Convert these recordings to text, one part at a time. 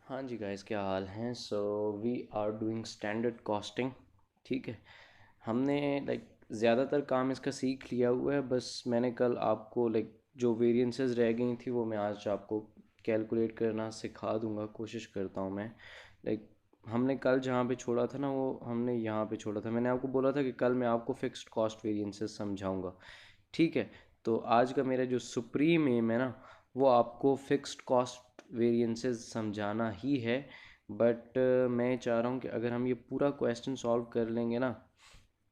हाँ जी गाइस, क्या हाल हैं। So we are doing standard costing. ठीक है। हमने ज़्यादातर काम इसका सीख लिया हुआ है। बस मैंने कल आपको जो वेरिएंसेस रह गई थी वो मैं आज आपको कैलकुलेट करना सिखा दूंगा, कोशिश करता हूँ मैं। लाइक हमने कल जहाँ पे छोड़ा था ना, वो हमने यहाँ पे छोड़ा था। मैंने आपको बोला था कि कल मैं आपको फिक्स्ड कॉस्ट वेरिएंसेस समझाऊंगा। ठीक है। तो आज का मेरा जो सुप्रीम एम है ना, वो आपको फिक्स्ड कॉस्ट वेरिएंसेस समझाना ही है। बट मैं चाह रहा हूँ कि अगर हम ये पूरा क्वेश्चन सॉल्व कर लेंगे ना,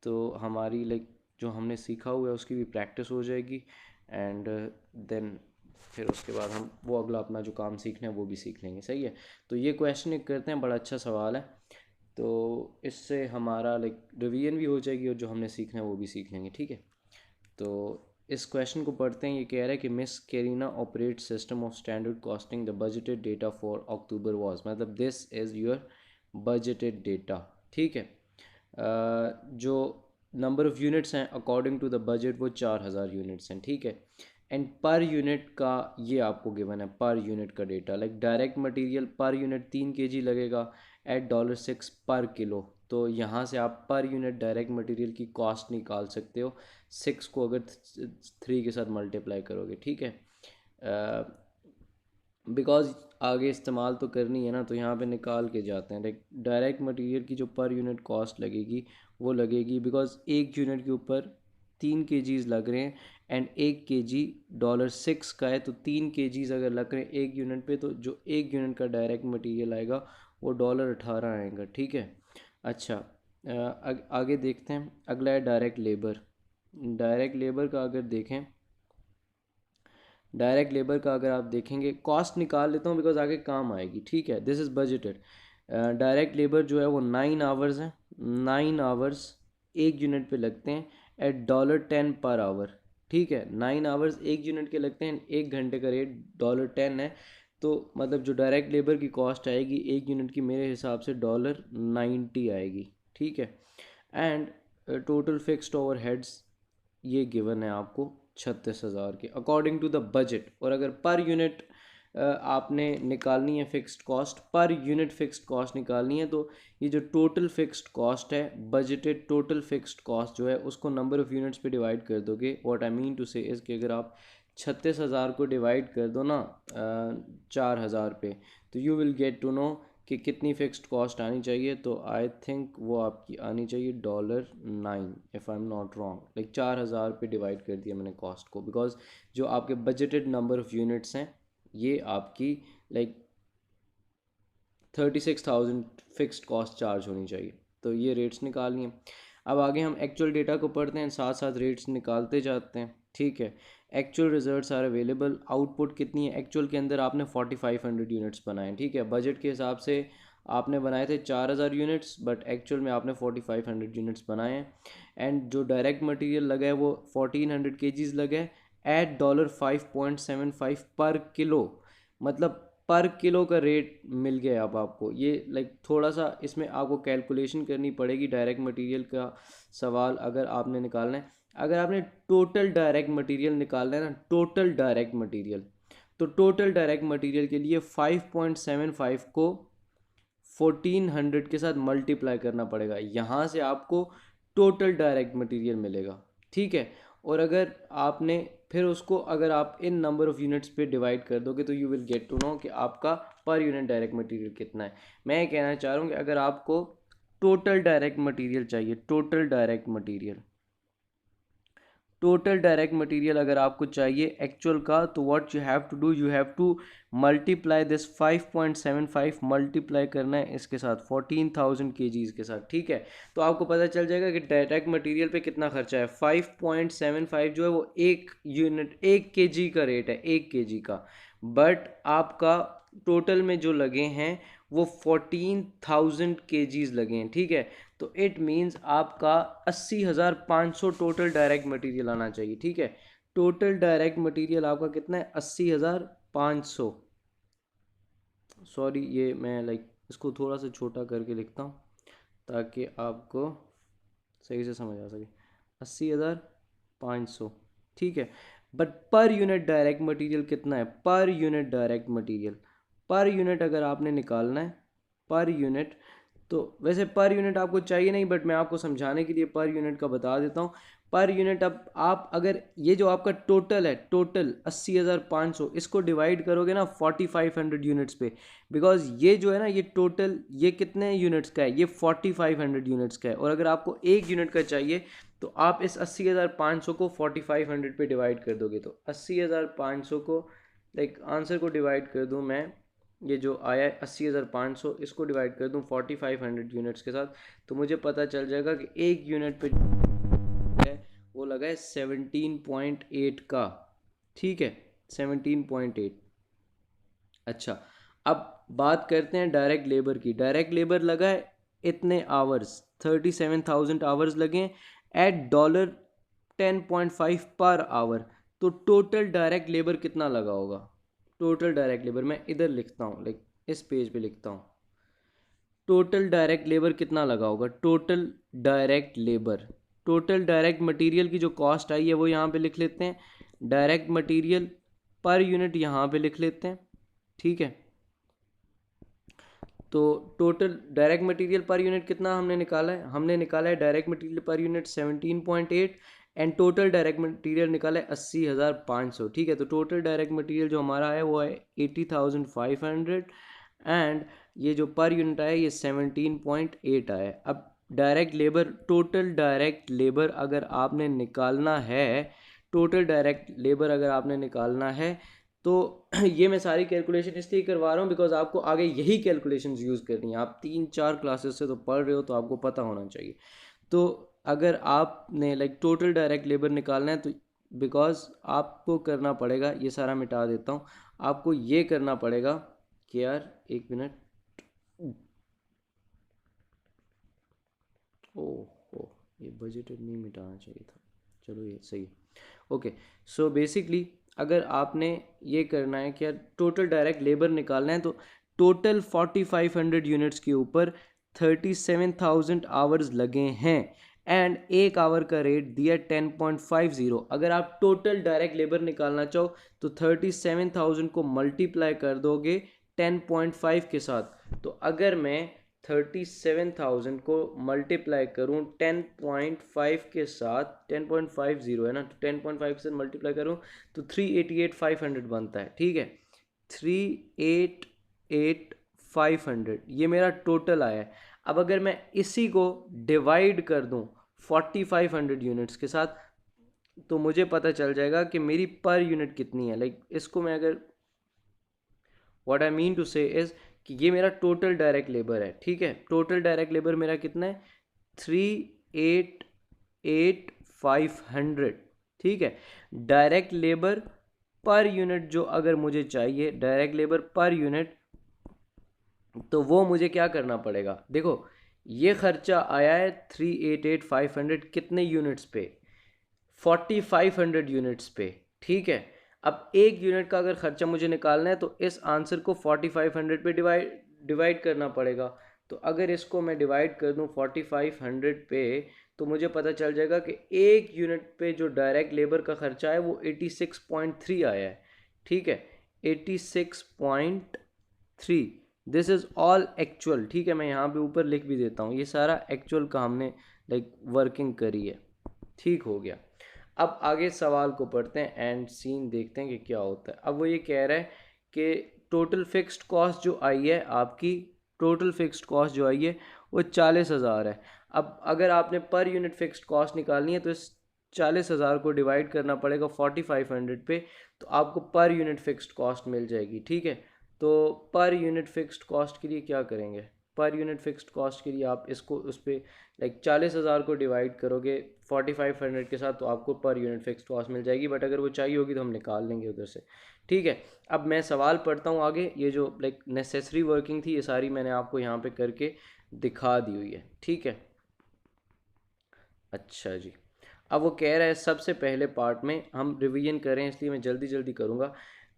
तो हमारी जो हमने सीखा हुआ है उसकी भी प्रैक्टिस हो जाएगी। एंड देन फिर उसके बाद हम वो अगला अपना जो काम सीखना है वो भी सीख लेंगे। सही है। तो ये क्वेश्चन एक करते हैं, बड़ा अच्छा सवाल है। तो इससे हमारा रिवीजन भी हो जाएगी और जो हमने सीखना है वो भी सीख लेंगे। ठीक है। तो इस क्वेश्चन को पढ़ते हैं। ये कह रहा है कि miss Carina operate system of standard costing the budgeted data for October was, मतलब this is your budgeted data. ठीक है। जो नंबर ऑफ़ यूनिट्स हैं अकॉर्डिंग टू द बजट वो 4,000 यूनिट्स हैं। ठीक है। एंड पर यूनिट का ये आपको गिवन है, पर यूनिट का data. Direct material per unit 3 kg लगेगा एट $6 पर किलो। तो यहाँ से आप पर यूनिट डायरेक्ट मटेरियल की कॉस्ट निकाल सकते हो, 6 को अगर 3 के साथ मल्टीप्लाई करोगे। ठीक है। बिकॉज आगे इस्तेमाल तो करनी है ना, तो यहाँ पे निकाल के जाते हैं। डायरेक्ट मटेरियल की जो पर यूनिट कॉस्ट लगेगी वो लगेगी, बिकॉज एक यूनिट के ऊपर 3 kgs लग रहे हैं। एंड 1 kg $6 का है, तो 3 kgs अगर लग रहे हैं एक यूनिट पे, तो जो एक यूनिट का डायरेक्ट मटेरियल आएगा वो $18 आएगा। ठीक है। अच्छा, आगे देखते हैं। अगला है डायरेक्ट लेबर। डायरेक्ट लेबर का अगर देखें, डायरेक्ट लेबर का अगर आप देखेंगे, कॉस्ट निकाल लेता हूँ बिकॉज आगे काम आएगी। ठीक है। This is budgeted. Direct labour जो है वो 9 आवर्स है। 9 आवर्स एक यूनिट पे लगते हैं एट $10 पर आवर। ठीक है। 9 आवर्स एक यूनिट के लगते हैं, एक घंटे का रेट $10 है। तो मतलब जो डायरेक्ट लेबर की कॉस्ट आएगी एक यूनिट की, मेरे हिसाब से $90 आएगी। ठीक है। And total fixed over heads ये गिवन है आपको 36,000 के अकॉर्डिंग टू द बजट। और अगर पर यूनिट आपने निकालनी है fixed cost, per unit fixed cost निकालनी है, तो ये जो टोटल फिक्स्ड कॉस्ट है, बजटेड टोटल फिक्स्ड कॉस्ट जो है, उसको नंबर ऑफ़ यूनिट्स पे डिवाइड कर दोगे। व्हाट आई मीन टू से इज़ कि अगर आप 36,000 को डिवाइड कर दो ना 4,000 पे, तो you will get to know कि कितनी फ़िक्स्ड कॉस्ट आनी चाहिए। तो आई थिंक वो आपकी आनी चाहिए $9, if I am not wrong. 4,000 पे डिवाइड कर दिया मैंने कॉस्ट को, बिकॉज जो आपके बजटेड नंबर ऑफ़ यूनिट्स हैं ये आपकी लाइक 36,000 फिक्स्ड कॉस्ट चार्ज होनी चाहिए। तो ये रेट्स निकालनी है। अब आगे हम एक्चुअल डेटा को पढ़ते हैं, साथ साथ रेट्स निकालते जाते हैं। ठीक है। Actual results are available. Output कितनी है एक्चुअल के अंदर? आपने 4500 यूनिट्स बनाए। ठीक है। बजट के हिसाब से आपने बनाए थे 4,000 यूनिट्स, बट एक्चुअल में आपने 4500 यूनिट्स बनाए हैं। एंड जो डायरेक्ट मटेरियल लगा है वो 1400 kgs लगा है एट $5.75 पर किलो। मतलब पर किलो का रेट मिल गया। अब आपको ये थोड़ा सा इसमें आपको कैलकुलेशन करनी पड़ेगी डायरेक्ट मटेरियल का। सवाल अगर आपने निकालना है, अगर आपने टोटल डायरेक्ट मटेरियल निकालना है ना, टोटल डायरेक्ट मटेरियल, तो टोटल डायरेक्ट मटेरियल के लिए 5.75 को 1400 के साथ मल्टीप्लाई करना पड़ेगा। यहाँ से आपको टोटल डायरेक्ट मटेरियल मिलेगा। ठीक है। और अगर आपने फिर उसको अगर आप इन नंबर ऑफ़ यूनिट्स पे डिवाइड कर दोगे, तो you will get to know कि आपका पर यूनिट डायरेक्ट मटेरियल कितना है। मैं ये कहना चाह रहा हूँ कि अगर आपको टोटल डायरेक्ट मटेरियल चाहिए, total direct material, total direct material अगर आपको चाहिए एक्चुअल का, तो what you have to do, you have to multiply this 5.75 multiply करना है इसके साथ 14,000 kgs के साथ। ठीक है। तो आपको पता चल जाएगा कि डायरेक्ट मटेरियल पे कितना खर्चा है। 5.75 जो है वो एक यूनिट, 1 kg का रेट है, 1 kg का। बट आपका टोटल में जो लगे हैं वो 14,000 kgs लगे हैं। ठीक है। तो इट मीन्स आपका 80,500 टोटल डायरेक्ट मटेरियल आना चाहिए। ठीक है। टोटल डायरेक्ट मटेरियल आपका कितना है? 80,500। सॉरी, ये मैं इसको थोड़ा सा छोटा करके लिखता हूँ ताकि आपको सही से समझ आ सके। 80,500। ठीक है। But per unit direct material कितना है? Per unit direct material per unit अगर आपने निकालना है, पर यूनिट, तो वैसे पर यूनिट आपको चाहिए नहीं, बट मैं आपको समझाने के लिए पर यूनिट का बता देता हूँ। पर यूनिट अब आप अगर ये जो आपका टोटल है, टोटल 80,500, इसको डिवाइड करोगे ना 4500 यूनिट्स पे, बिकॉज ये जो है ना, ये टोटल ये कितने यूनिट्स का है, ये 4500 यूनिट्स का है, और अगर आपको एक यूनिट का चाहिए तो आप इस 80,500 को 4500 पे डिवाइड कर दोगे। तो 80,500 को लाइक आंसर को डिवाइड कर दूँ मैं, ये जो आया है 80,500, इसको डिवाइड कर दूँ 4500 यूनिट्स के साथ, तो मुझे पता चल जाएगा कि एक यूनिट पे है वो लगा है 17.8 का। ठीक है, 17.8। अच्छा, अब बात करते हैं डायरेक्ट लेबर की। डायरेक्ट लेबर लगा है इतने आवर्स, 37,000 आवर्स लगे एट $10.5 पर आवर। तो टोटल डायरेक्ट लेबर कितना लगा होगा? टोटल डायरेक्ट लेबर मैं इधर लिखता हूँ, लाइक इस पेज पे लिखता हूँ, टोटल डायरेक्ट लेबर कितना लगा होगा? Total direct labour, total direct material की जो कॉस्ट आई है वो यहाँ पे लिख लेते हैं, डायरेक्ट मटेरियल पर यूनिट यहाँ पे लिख लेते हैं। ठीक है, तो total direct material per unit कितना हमने निकाला है? हमने निकाला है direct material per unit 17.8, and total direct material निकाला है 80,500। ठीक है, तो टोटल डायरेक्ट मटेरियल जो हमारा है वो है 80,500, एंड ये जो पर यूनिट आया ये 17.8 आया है। अब direct labour, total direct labour अगर आपने निकालना है, टोटल डायरेक्ट लेबर अगर आपने निकालना है, तो ये मैं सारी कैलकुलेशन इसलिए करवा रहा हूँ बिकॉज आपको आगे यही कैलकुलेशन यूज़ करनी है। आप 3-4 क्लासेस से तो पढ़ रहे हो, तो आपको पता होना चाहिए। तो अगर आपने लाइक टोटल डायरेक्ट लेबर निकालना है, तो बिकॉज आपको करना पड़ेगा, ये सारा मिटा देता हूँ, आपको ये करना पड़ेगा कि यार एक मिनट, ओह ये बजट नहीं मिटाना चाहिए था, चलो ये सही है। ओके, सो बेसिकली अगर आपने ये करना है कि यार टोटल डायरेक्ट लेबर निकालना है, तो टोटल 4500 यूनिट्स के ऊपर 37,000 आवर्स लगे हैं, एंड एक आवर का रेट दिया 10.50। अगर आप टोटल डायरेक्ट लेबर निकालना चाहो तो 37,000 को मल्टीप्लाई कर दोगे 10.5 के साथ। तो अगर मैं 37,000 को मल्टीप्लाई करूँ 10.5 के साथ, 10.50 है ना, तो 10.5 के साथ मल्टीप्लाई करूँ तो 388,500 बनता है। ठीक है, 388,500 ये मेरा टोटल आया है। अब अगर मैं इसी को डिवाइड कर दूँ 4500 यूनिट्स के साथ, तो मुझे पता चल जाएगा कि मेरी पर यूनिट कितनी है। लाइक इसको मैं अगर, व्हाट आई मीन टू से इज कि ये मेरा टोटल डायरेक्ट लेबर है। ठीक है, टोटल डायरेक्ट लेबर मेरा कितना है? 388,500। ठीक है, डायरेक्ट लेबर पर यूनिट जो अगर मुझे चाहिए, डायरेक्ट लेबर पर यूनिट, तो वो मुझे क्या करना पड़ेगा? देखो, ये खर्चा आया है 388,500 कितने यूनिट्स पे? 4500 यूनिट्स पे। ठीक है, अब एक यूनिट का अगर ख़र्चा मुझे निकालना है तो इस आंसर को 4500 पे डिवाइड करना पड़ेगा। तो अगर इसको मैं डिवाइड कर दूं 4500 पे, तो मुझे पता चल जाएगा कि एक यूनिट पे जो डायरेक्ट लेबर का ख़र्चा है वो 86.3 आया है। ठीक है, 86.3, दिस इज़ ऑल एक्चुअल। ठीक है, मैं यहाँ पे ऊपर लिख भी देता हूँ, ये सारा एक्चुअल का हमने लाइक वर्किंग करी है। ठीक हो गया। अब आगे सवाल को पढ़ते हैं एंड सीन देखते हैं कि क्या होता है। अब वो ये कह रहा है कि टोटल फिक्स्ड कॉस्ट जो आई है आपकी, टोटल फिक्स्ड कॉस्ट जो आई है वो 40,000 है। अब अगर आपने पर यूनिट फिक्स्ड कॉस्ट निकालनी है तो इस 40,000 को डिवाइड करना पड़ेगा 4500 पे, तो आपको पर यूनिट फिक्स्ड कॉस्ट मिल जाएगी। ठीक है, तो पर यूनिट फिक्स्ड कॉस्ट के लिए क्या करेंगे? पर यूनिट फिक्स्ड कॉस्ट के लिए आप इसको उस पर लाइक 40,000 को डिवाइड करोगे 4500 के साथ, तो आपको पर यूनिट फिक्स्ड कॉस्ट मिल जाएगी, बट अगर वो चाहिए होगी तो हम निकाल लेंगे उधर से। ठीक है, अब मैं सवाल पढ़ता हूँ आगे। ये जो लाइक नेसेसरी वर्किंग थी ये सारी मैंने आपको यहाँ पे करके दिखा दी हुई है। ठीक है, अच्छा जी, अब वो कह रहा है सबसे पहले पार्ट में हम रिवीजन करें, इसलिए मैं जल्दी जल्दी करूँगा।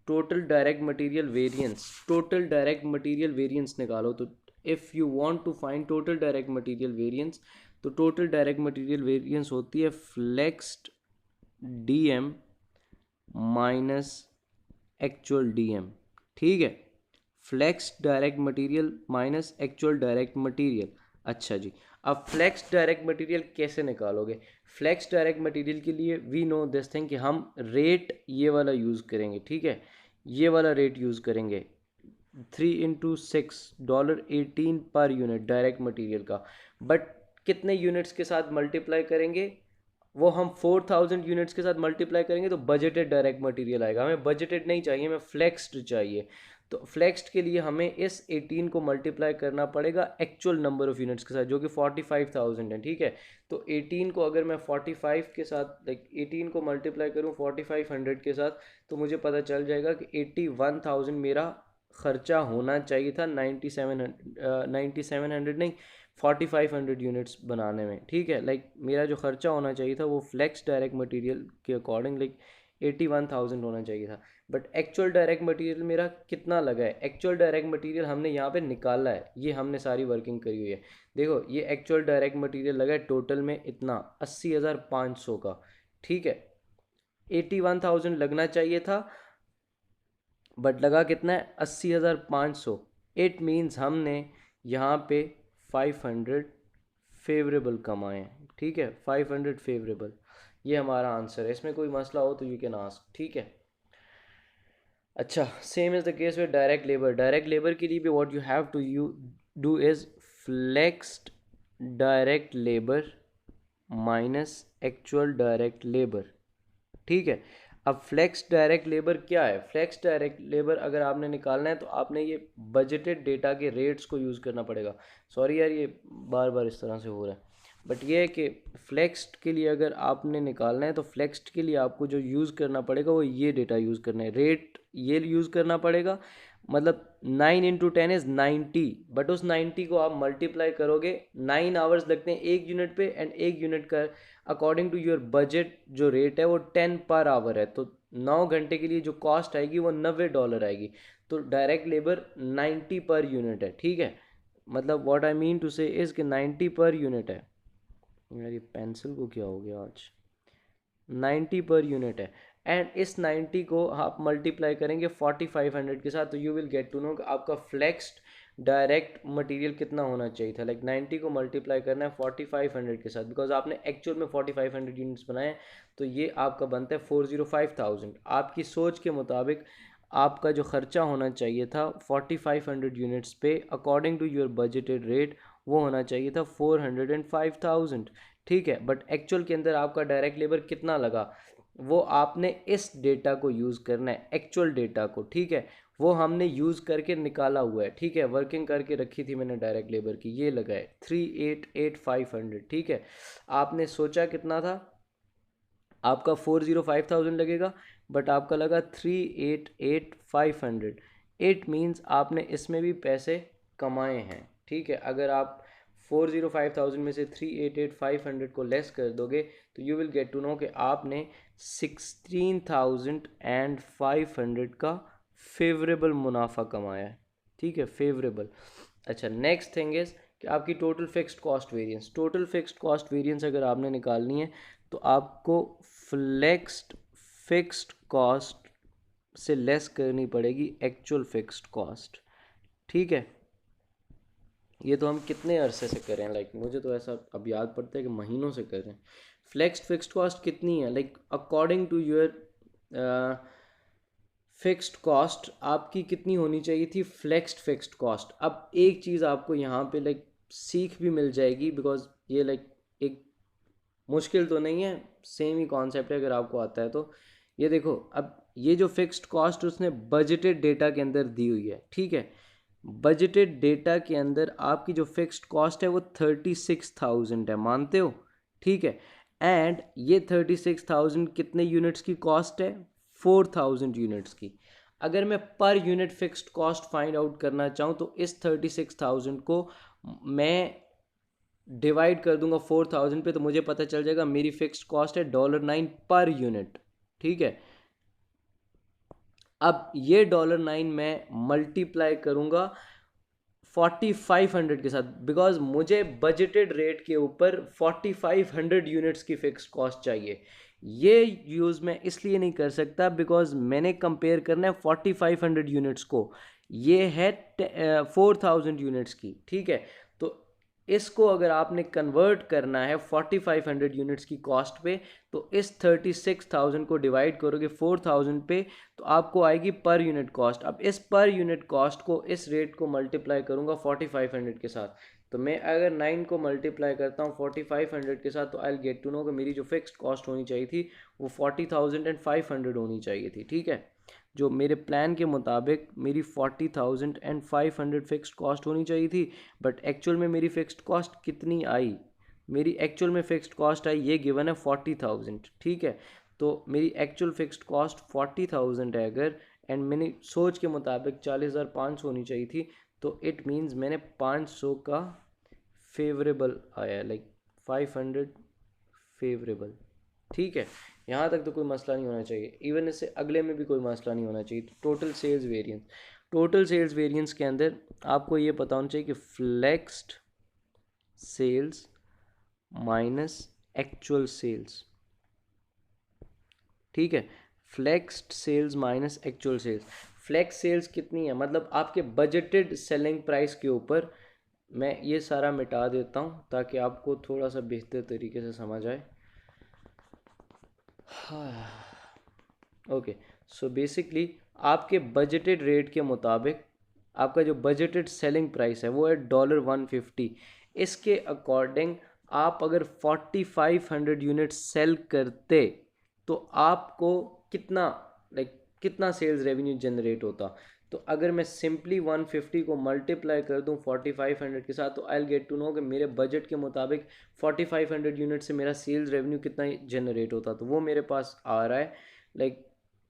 Total direct material variance, total direct material variance निकालो। तो if you want to find total direct material variance, तो टोटल डायरेक्ट मटेरियल वेरिएंस होती है flexed DM minus actual DM. ठीक है, flex direct material minus actual direct material. अच्छा जी, अब फ्लेक्स डायरेक्ट मटेरियल कैसे निकालोगे? फ्लेक्स डायरेक्ट मटेरियल के लिए वी नो दिस थिंग कि हम रेट ये वाला यूज़ करेंगे, ठीक है, ये वाला रेट यूज़ करेंगे, 3 × 6 $18 पर यूनिट डायरेक्ट मटेरियल का। बट कितने यूनिट्स के साथ मल्टीप्लाई करेंगे? वो हम 4000 यूनिट्स के साथ मल्टीप्लाई करेंगे तो बजटेड डायरेक्ट मटेरियल आएगा। हमें बजटेड नहीं चाहिए, हमें फ्लेक्स्ड चाहिए। तो फ्लेक्स्ड के लिए हमें इस 18 को मल्टीप्लाई करना पड़ेगा एक्चुअल नंबर ऑफ यूनिट्स के साथ, जो कि 45,000 है, ठीक है। तो 18 को अगर मैं 45 के साथ, लाइक 18 को मल्टीप्लाई करूँ 4500 के साथ, तो मुझे पता चल जाएगा कि 81,000 मेरा खर्चा होना चाहिए था 9700 नहीं, 4500 यूनिट्स बनाने में, ठीक है। लाइक मेरा जो खर्चा होना चाहिए था वो फ्लेक्स डायरेक्ट मटेरियल के अकॉर्डिंग लाइक 81,000 होना चाहिए था। बट एक्चुअल डायरेक्ट मटेरियल मेरा कितना लगा है? एक्चुअल डायरेक्ट मटेरियल हमने यहाँ पे निकाला है, ये हमने सारी वर्किंग करी हुई है। देखो ये एक्चुअल डायरेक्ट मटेरियल लगा है टोटल में इतना 80,500 का, ठीक है। 81,000 लगना चाहिए था, बट लगा कितना है? 80,500। इट मीन्स हमने यहाँ पे 500 फेवरेबल कमाए हैं, ठीक है, 500 फेवरेबल। ये हमारा आंसर है। इसमें कोई मसला हो तो यू कैन आस्क, ठीक है। अच्छा, same is the case with direct labour. Direct labour के लिए भी what you have to you do is flexed direct labour minus actual direct labour, ठीक है। अब फ्लेक्स डायरेक्ट लेबर क्या है? फ्लेक्स डायरेक्ट लेबर अगर आपने निकालना है तो आपने ये बजटेड डेटा के रेट्स को यूज़ करना पड़ेगा। सॉरी यार, ये बार बार इस तरह से हो रहा है, बट ये है कि फ्लेक्स्ड के लिए अगर आपने निकालना है तो फ्लेक्स्ड के लिए आपको जो यूज़ करना पड़ेगा वो ये डेटा यूज़ करना है, रेट ये यूज़ करना पड़ेगा। मतलब 9 × 10 = 90, बट उस 90 को आप मल्टीप्लाई करोगे, 9 आवर्स लगते हैं एक यूनिट पे, एंड एक यूनिट का अकॉर्डिंग टू योर बजट जो रेट है वो 10 पर आवर है। तो 9 घंटे के लिए जो कॉस्ट आएगी वो $90 आएगी। तो डायरेक्ट लेबर 90 पर यूनिट है, ठीक है। मतलब व्हाट आई मीन टू से इज़ कि 90 पर यूनिट है। यार ये पेंसिल को क्या हो गया आज? 90 पर यूनिट है, एंड इस 90 को आप मल्टीप्लाई करेंगे 4500 के साथ, तो you will get to know कि आपका फ्लेक्स्ड डायरेक्ट मटेरियल कितना होना चाहिए था। लाइक 90 को मल्टीप्लाई करना है 4500 के साथ, बिकॉज आपने एक्चुअल में 4500 यूनिट्स बनाए, तो ये आपका बनता है 405,000। आपकी सोच के मुताबिक आपका जो खर्चा होना चाहिए था 4500 यूनिट्स पे according to your budgeted rate, वो होना चाहिए था 405,000, ठीक है। बट एक्चुअल के अंदर आपका डायरेक्ट लेबर कितना लगा, वो आपने इस डेटा को यूज़ करना है, एक्चुअल डेटा को, ठीक है। वो हमने यूज़ करके निकाला हुआ है, ठीक है, वर्किंग करके रखी थी मैंने डायरेक्ट लेबर की, ये लगा है 388,500, ठीक है। आपने सोचा कितना था? आपका 405,000 लगेगा, बट आपका लगा 388,500। इट मीन्स आपने इसमें भी पैसे कमाए हैं, ठीक है। अगर आप 405,000 में से 388,500 को लेस कर दोगे तो you will get to know कि आपने 16,500 का फेवरेबल मुनाफा कमाया है, ठीक है, फेवरेबल। अच्छा, नेक्स्ट थिंग इज़ कि आपकी total fixed cost variance. Total fixed cost variance अगर आपने निकालनी है तो आपको फ्लेक्स्ड फिक्स्ड कॉस्ट से लेस करनी पड़ेगी एक्चुअल फिक्स्ड कॉस्ट, ठीक है। ये तो हम कितने अरसे से कर रहे हैं, लाइक मुझे तो ऐसा अब याद पड़ता है कि महीनों से कर रहे हैं। फ्लेक्स्ड फिक्स्ड कॉस्ट कितनी है? Like according to your fixed cost आपकी कितनी होनी चाहिए थी? Flexed fixed cost. अब एक चीज़ आपको यहाँ पे लाइक सीख भी मिल जाएगी, बिकॉज ये लाइक एक मुश्किल तो नहीं है, सेम ही कॉन्सेप्ट है अगर आपको आता है तो। ये देखो, अब ये जो फिक्स्ड कॉस्ट उसने बजटेड डेटा के अंदर दी हुई है, ठीक है। बजटेड डेटा के अंदर आपकी जो फिक्स्ड कॉस्ट है वो 36,000 है, मानते हो? ठीक है। एंड ये 36,000 कितने यूनिट्स की कॉस्ट है? 4,000 यूनिट्स की। अगर मैं per unit fixed cost find out करना चाहूँ तो इस 36,000 को मैं डिवाइड कर दूंगा 4,000 पे, तो मुझे पता चल जाएगा मेरी फिक्स्ड कॉस्ट है $9 पर यूनिट, ठीक है। अब ये $9 मैं मल्टीप्लाई करूंगा 4500 के साथ, बिकॉज मुझे बजटेड रेट के ऊपर 4500 यूनिट्स की फिक्स्ड कॉस्ट चाहिए। ये यूज़ मैं इसलिए नहीं कर सकता बिकॉज मैंने कंपेयर करना है 4500 यूनिट्स को। ये है 4000 यूनिट्स की, ठीक है। तो इसको अगर आपने कन्वर्ट करना है 4500 यूनिट्स की कॉस्ट पे, तो इस 36,000 को डिवाइड करोगे 4000 पे, तो आपको आएगी पर यूनिट कॉस्ट। अब इस पर यूनिट कॉस्ट को, इस रेट को मल्टीप्लाई करूँगा 4500 के साथ। तो मैं अगर 9 को मल्टीप्लाई करता हूँ 4500 के साथ, तो आई गेट टू नो कि मेरी जो फिक्स्ड कॉस्ट होनी चाहिए थी वो 40,500 होनी चाहिए थी, ठीक है। जो मेरे प्लान के मुताबिक मेरी 40,500 फिक्स्ड कॉस्ट होनी चाहिए थी, बट एक्चुअल में मेरी फिक्स्ड कॉस्ट कितनी आई? मेरी एक्चुअल में फिक्स्ड कॉस्ट आई, ये गिवन है 40,000, ठीक है। तो मेरी एक्चुअल फिक्स्ड कॉस्ट 40,000 है अगर, एंड मैंने सोच के मुताबिक 40,500 होनी चाहिए थी, तो इट मीन्स मैंने 500 का फेवरेबल आया, लाइक 500 फेवरेबल, ठीक है। यहाँ तक तो कोई मसला नहीं होना चाहिए, इवन इससे अगले में भी कोई मसला नहीं होना चाहिए। Total sales variance, total sales variance के अंदर आपको ये पता होना चाहिए कि flexed sales minus actual sales, ठीक है। Flexed sales minus actual sales. Flex sales कितनी है, मतलब आपके बजटेड सेलिंग प्राइस के ऊपर। मैं ये सारा मिटा देता हूँ ताकि आपको थोड़ा सा बेहतर तरीके से समझ आए। ओके, सो बेसिकली आपके बजटेड रेट के मुताबिक आपका जो बजटेड सेलिंग प्राइस है वो है $150। इसके अकॉर्डिंग आप अगर 4500 यूनिट सेल करते तो आपको कितना, कितना सेल्स रेवेन्यू जनरेट होता। तो अगर मैं सिंपली 150 को मल्टीप्लाई कर दूं 4500 के साथ, तो आई गेट टू नो कि मेरे बजट के मुताबिक 4500 यूनिट से मेरा सेल्स रेवेन्यू कितना जनरेट होता। तो वो मेरे पास आ रहा है लाइक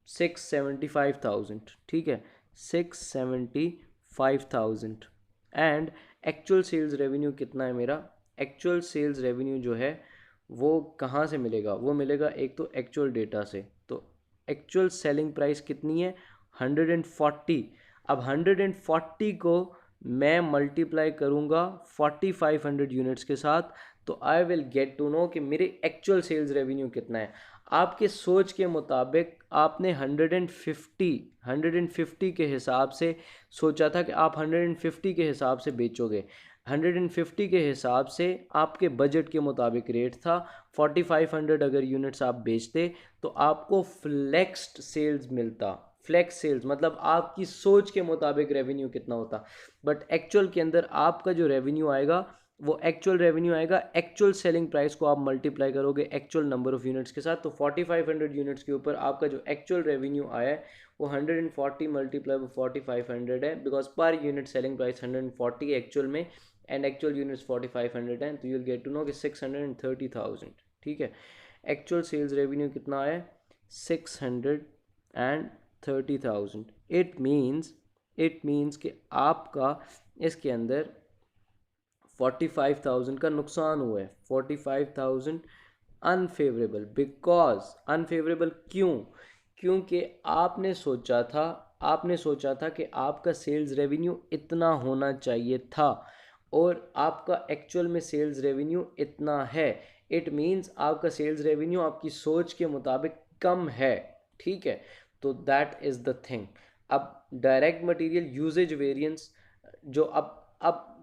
675,000, ठीक है, 675,000। एंड एक्चुअल सेल्स रेवेन्यू कितना है मेरा? एक्चुअल सेल्स रेवेन्यू जो है वो कहाँ से मिलेगा? वो मिलेगा एक तो एक्चुअल डेटा से। तो एक्चुअल सेलिंग प्राइस कितनी है? 140। अब 140 को मैं मल्टीप्लाई करूँगा 4500 यूनिट्स के साथ, तो I will get to know कि मेरे एक्चुअल सेल्स रेवेन्यू कितना है। आपके सोच के मुताबिक आपने 150 के हिसाब से सोचा था कि आप 150 के हिसाब से बेचोगे। 150 के हिसाब से आपके बजट के मुताबिक रेट था। 4500 अगर यूनिट्स आप बेचते तो आपको फ्लेक्स्ड सेल्स मिलता। फ्लेक्स सेल्स मतलब आपकी सोच के मुताबिक रेवेन्यू कितना होता, बट एक्चुअल के अंदर आपका जो रेवेन्यू आएगा वो एक्चुअल रेवेन्यू आएगा एक्चुअल सेलिंग प्राइस को आप मल्टीप्लाई करोगे एक्चुअल नंबर ऑफ यूनिट्स के साथ। तो 4500 यूनिट्स के ऊपर आपका जो एक्चुअल रेवेन्यू आया है वो 140 मल्टीप्लाई 4500 है, because per unit selling price 140 है एक्चुअल में, एंड एक्चुअल यूनिट्स 4500 हैं। तो you will get to know कि 630,000, ठीक है। एक्चुअल सेल्स रेवेन्यू कितना है? 630,000। इट मीन्स कि आपका इसके अंदर 45,000 का नुकसान हुआ है। 45,000 अनफेवरेबल। बिकॉज अनफेवरेबल क्यों? क्योंकि आपने सोचा था कि आपका सेल्स रेवेन्यू इतना होना चाहिए था, और आपका एक्चुअल में सेल्स रेवेन्यू इतना है। इट मीन्स आपका सेल्स रेवेन्यू आपकी सोच के मुताबिक कम है, ठीक है। तो दैट इज़ द थिंग। अब डायरेक्ट मटेरियल यूजेज वेरिएंस, जो अब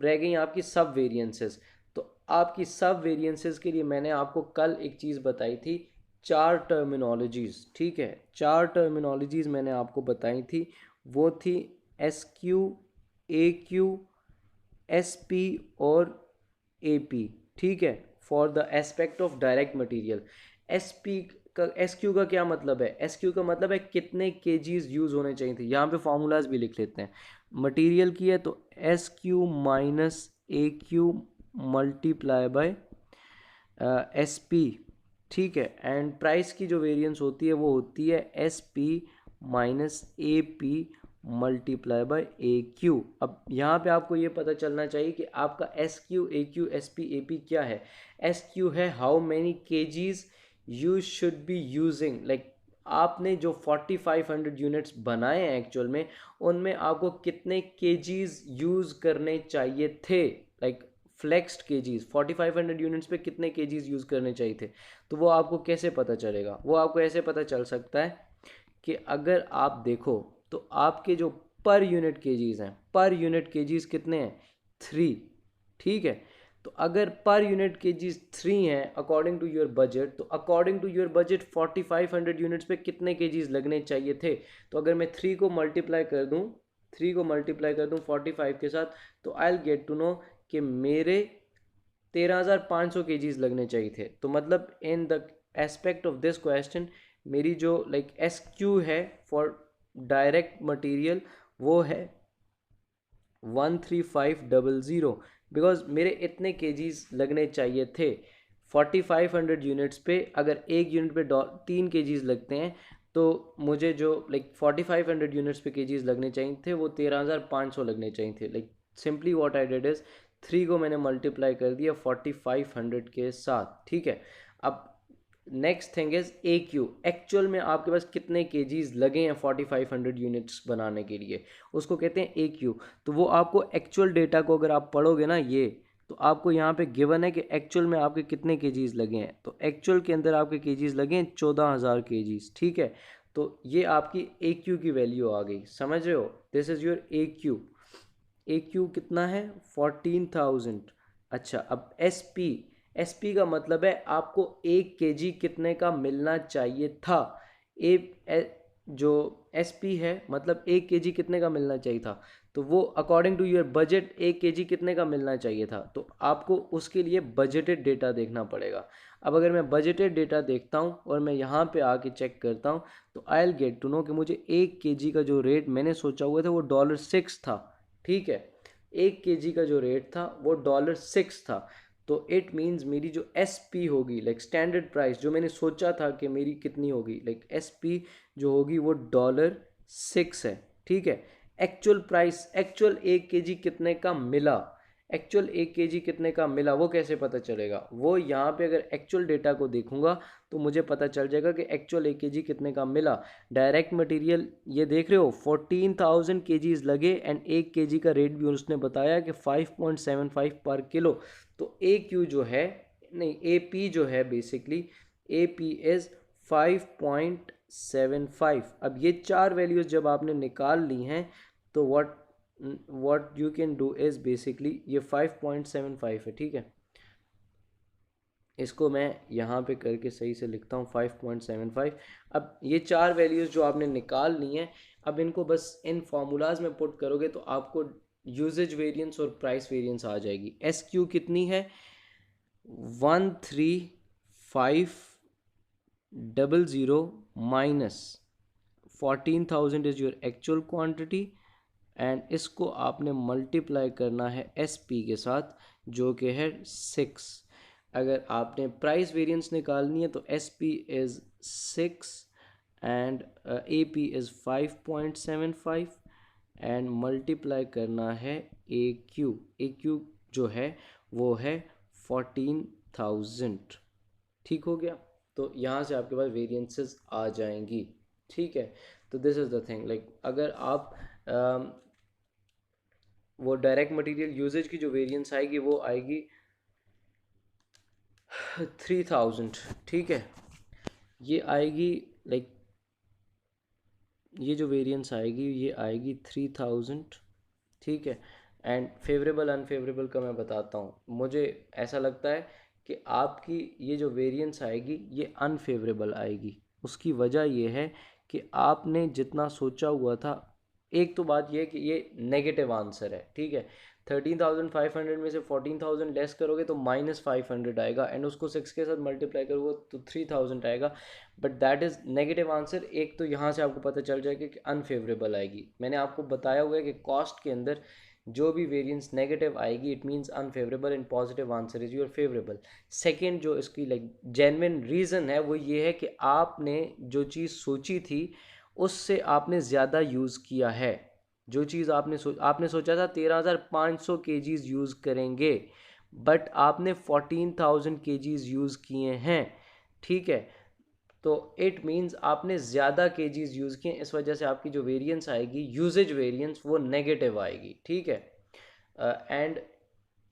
रह गई आपकी सब वेरिएंसेस। तो आपकी सब वेरिएंसेस के लिए मैंने आपको कल एक चीज़ बताई थी, 4 टर्मिनोलॉजीज़, ठीक है। 4 टर्मिनोलॉजीज़ मैंने आपको बताई थी, वो थी SQ, AQ, SP और AP, ठीक है, for the aspect of direct material. SP का, SQ का क्या मतलब है? SQ का मतलब है कितने केजीज यूज़ होने चाहिए थे। यहाँ पे फार्मूलाज भी लिख लेते हैं। मटेरियल की है तो SQ minus AQ multiply by SP, ठीक है। एंड प्राइस की जो वेरिएंस होती है वो होती है SP minus AP multiply by AQ। अब यहाँ पे आपको ये पता चलना चाहिए कि आपका SQ, AQ, SP, AP क्या है। SQ है how many KGs you should be using, like आपने जो 4500 यूनिट्स बनाए हैं एक्चुअल में, उनमें आपको कितने केजीज यूज़ करने चाहिए थे, लाइक फ्लेक्स्ड केजीज 4500 यूनिट्स पे कितने केजीज यूज़ करने चाहिए थे। तो वो आपको कैसे पता चलेगा? वो आपको ऐसे पता चल सकता है कि अगर आप देखो तो आपके जो पर यूनिट केजीज हैं। पर यूनिट केजीज कितने हैं? 3। ठीक है, तो अगर पर यूनिट केजीज 3 हैं अकॉर्डिंग टू योर बजट, तो according to your budget 4500 units पे कितने केजीज लगने चाहिए थे? तो अगर मैं 3 को मल्टीप्लाई कर दूं 45 के साथ, तो I will get to know कि मेरे 13,500 केजीज लगने चाहिए थे। तो मतलब in the aspect of this question, मेरी जो लाइक एस क्यू है फॉर डायरेक्ट मटेरियल वो है 13500, बिकॉज मेरे इतने केजीज लगने चाहिए थे 4500 यूनिट्स पे। अगर एक यूनिट पे 3 केजीज लगते हैं तो मुझे जो लाइक 4500 यूनिट्स पे केजीज लगने चाहिए थे वो 13,500 लगने चाहिए थे। Like simply what I did is 3 को मैंने मल्टीप्लाई कर दिया 4500 के साथ। ठीक है, अब next thing is a Q, actual में आपके पास कितने केजीज लगे हैं 4500 यूनिट्स बनाने के लिए, उसको कहते हैं ए क्यू। तो वो आपको एक्चुअल डेटा को अगर आप पढ़ोगे ना ये, तो आपको यहाँ पे गिवन है कि एक्चुअल में आपके कितने केजीज लगे हैं। तो एक्चुअल के अंदर आपके केजीज लगे हैं 14,000 केजीज। ठीक है, तो ये आपकी ए क्यू की वैल्यू आ गई, समझ रहे हो? This is your A Q. A Q कितना है? 14,000। अच्छा, अब एस पी, एस पी का मतलब है आपको 1 केजी कितने का मिलना चाहिए था। जो एस पी है मतलब 1 केजी कितने का मिलना चाहिए था, तो वो according to your budget 1 KG कितने का मिलना चाहिए था। तो आपको उसके लिए बजटेड डेटा देखना पड़ेगा। अब अगर मैं बजटेड डेटा देखता हूँ और मैं यहाँ पे आके चेक करता हूँ, तो I will get to know कि मुझे 1 केजी का जो रेट मैंने सोचा हुआ था वो $6 था। ठीक है, 1 केजी का जो रेट था वो $6 था। तो इट मीन्स मेरी जो एस पी होगी, लाइक स्टैंडर्ड प्राइस जो मैंने सोचा था कि मेरी कितनी होगी, लाइक एस पी जो होगी वो $6 है। ठीक है, एक्चुअल प्राइस, एक्चुअल 1 केजी कितने का मिला, एक्चुअल 1 केजी कितने का मिला वो कैसे पता चलेगा? वो यहाँ पे अगर एक्चुअल डेटा को देखूंगा तो मुझे पता चल जाएगा कि एक्चुअल 1 केजी कितने का मिला। डायरेक्ट मटेरियल ये देख रहे हो 14,000 केजीज लगे एंड 1 केजी का रेट भी उसने बताया कि 5.75 पर किलो। तो ए क्यू जो है, नहीं ए पी जो है बेसिकली ए पी इज़ 5.75। अब ये चार वैल्यूज जब आपने निकाल ली हैं तो what you can do is basically ये 5.75 है। ठीक है, इसको मैं यहाँ पे करके सही से लिखता हूँ 5.75। अब ये चार वैल्यूज़ जो आपने निकाल ली हैं, अब इनको बस इन फार्मूलाज में पुट करोगे तो आपको यूजेज वेरिएंस और प्राइस वेरिएंस आ जाएगी। एस क्यू कितनी है? 13500 minus 14,000 is your actual quantity and इसको आपने मल्टीप्लाई करना है एस पी के साथ जो कि है 6। अगर आपने प्राइस वेरिएंस निकालनी है तो S P is 6 and A P is 5.75 and multiply करना है ए क्यू। ए क्यू जो है वो है 14,000। ठीक हो गया, तो यहाँ से आपके पास वेरिएंसेस आ जाएंगी। ठीक है, तो this is the thing, like अगर आप वो डायरेक्ट मटेरियल यूजेज की जो वेरिएंस आएगी वो आएगी 3,000। ठीक है, ये आएगी लाइक ये जो वेरिएंस आएगी ये आएगी 3,000। ठीक है, एंड फेवरेबल अनफेवरेबल का मैं बताता हूँ। मुझे ऐसा लगता है कि आपकी ये जो वेरिएंस आएगी ये अनफेवरेबल आएगी। उसकी वजह ये है कि आपने जितना सोचा हुआ था, एक तो बात ये है कि ये नेगेटिव आंसर है। ठीक है, 13,500 में से 14,000 लेस करोगे तो -500 आएगा एंड उसको 6 के साथ मल्टीप्लाई करोगे तो 3,000 आएगा, but that is negative answer. एक तो यहाँ से आपको पता चल जाएगा कि अनफेवरेबल आएगी। मैंने आपको बताया हुआ है कि कॉस्ट के अंदर जो भी वेरिएंस नेगेटिव आएगी it means unfavourable and positive answer is your favourable. Second जो इसकी लाइक जेन्युइन रीज़न है वो ये है कि आपने जो चीज़ सोची थी उससे आपने ज़्यादा यूज़ किया है। जो चीज़ आपने सोचा था 13,500 केजीज़ यूज़ करेंगे, बट आपने 14,000 केजीज़ यूज़ किए हैं। ठीक है, तो इट मीन्स आपने ज़्यादा केजीज़ यूज़ किए, इस वजह से आपकी जो वेरिएंस आएगी यूजेज वेरिएंस वो नेगेटिव आएगी। ठीक है, एंड